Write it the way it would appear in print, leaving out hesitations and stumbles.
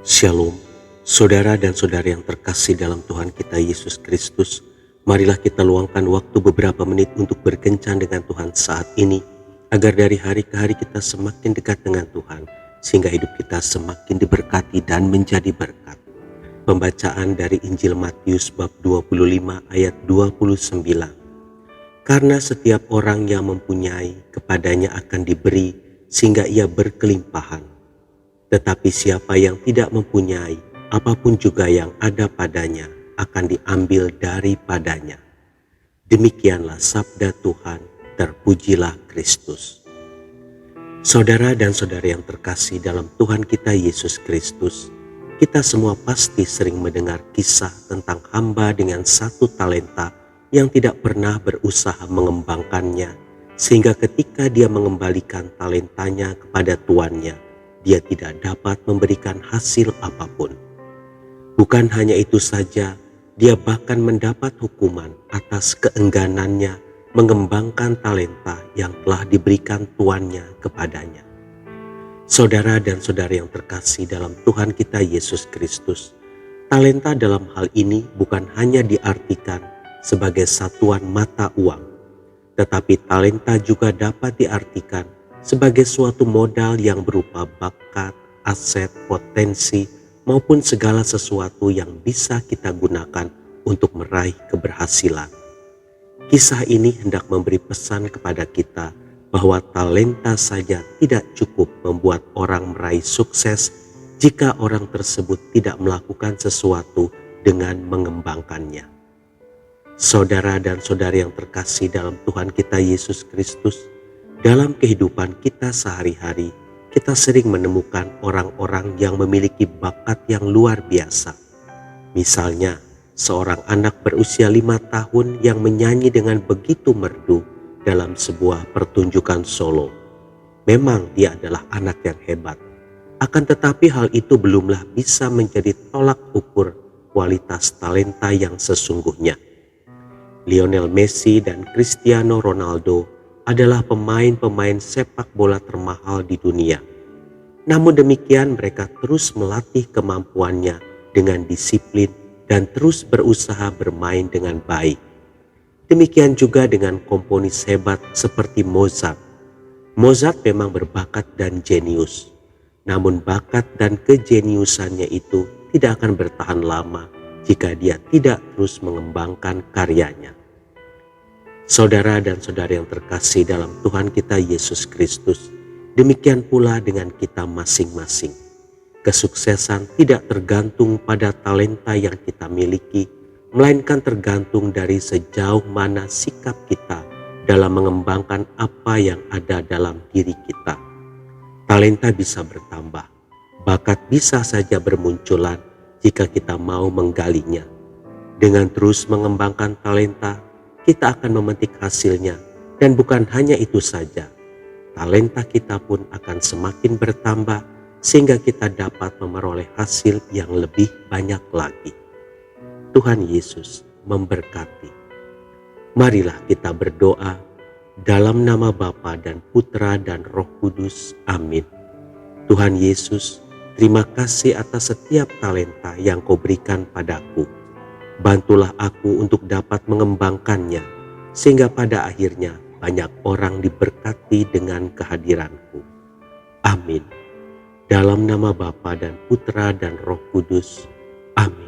Shalom, saudara dan saudari yang terkasih dalam Tuhan kita Yesus Kristus. Marilah kita luangkan waktu beberapa menit untuk berkencan dengan Tuhan saat ini, agar dari hari ke hari kita semakin dekat dengan Tuhan, sehingga hidup kita semakin diberkati dan menjadi berkat. Pembacaan dari Injil Matius bab 25 ayat 29. Karena setiap orang yang mempunyai, kepadanya akan diberi, sehingga ia berkelimpahan. Tetapi siapa yang tidak mempunyai, apapun juga yang ada padanya akan diambil daripadanya. Demikianlah sabda Tuhan, terpujilah Kristus. Saudara dan saudari yang terkasih dalam Tuhan kita Yesus Kristus, kita semua pasti sering mendengar kisah tentang hamba dengan satu talenta yang tidak pernah berusaha mengembangkannya, sehingga ketika dia mengembalikan talentanya kepada tuannya, dia tidak dapat memberikan hasil apapun. Bukan hanya itu saja, dia bahkan mendapat hukuman atas keengganannya mengembangkan talenta yang telah diberikan tuannya kepadanya. Saudara dan saudari yang terkasih dalam Tuhan kita Yesus Kristus, talenta dalam hal ini bukan hanya diartikan sebagai satuan mata uang, tetapi talenta juga dapat diartikan sebagai suatu modal yang berupa bakat, aset, potensi, maupun segala sesuatu yang bisa kita gunakan untuk meraih keberhasilan. Kisah ini hendak memberi pesan kepada kita bahwa talenta saja tidak cukup membuat orang meraih sukses jika orang tersebut tidak melakukan sesuatu dengan mengembangkannya. Saudara dan saudari yang terkasih dalam Tuhan kita Yesus Kristus, dalam kehidupan kita sehari-hari, kita sering menemukan orang-orang yang memiliki bakat yang luar biasa. Misalnya, seorang anak berusia 5 tahun yang menyanyi dengan begitu merdu dalam sebuah pertunjukan solo. Memang dia adalah anak yang hebat. Akan tetapi hal itu belumlah bisa menjadi tolak ukur kualitas talenta yang sesungguhnya. Lionel Messi dan Cristiano Ronaldo adalah pemain-pemain sepak bola termahal di dunia. Namun demikian mereka terus melatih kemampuannya dengan disiplin dan terus berusaha bermain dengan baik. Demikian juga dengan komponis hebat seperti Mozart. Mozart memang berbakat dan jenius. Namun bakat dan kejeniusannya itu tidak akan bertahan lama jika dia tidak terus mengembangkan karyanya. Saudara dan saudari yang terkasih dalam Tuhan kita Yesus Kristus, demikian pula dengan kita masing-masing. Kesuksesan tidak tergantung pada talenta yang kita miliki, melainkan tergantung dari sejauh mana sikap kita dalam mengembangkan apa yang ada dalam diri kita. Talenta bisa bertambah, bakat bisa saja bermunculan jika kita mau menggalinya. Dengan terus mengembangkan talenta, kita akan memetik hasilnya, dan bukan hanya itu saja, talenta kita pun akan semakin bertambah sehingga kita dapat memperoleh hasil yang lebih banyak lagi. Tuhan Yesus memberkati. Marilah kita berdoa dalam nama Bapa dan Putra dan Roh Kudus. Amin. Tuhan Yesus, terima kasih atas setiap talenta yang Kau berikan padaku. Bantulah aku untuk dapat mengembangkannya, sehingga pada akhirnya banyak orang diberkati dengan kehadiranku. Amin. Dalam nama Bapa dan Putra dan Roh Kudus. Amin.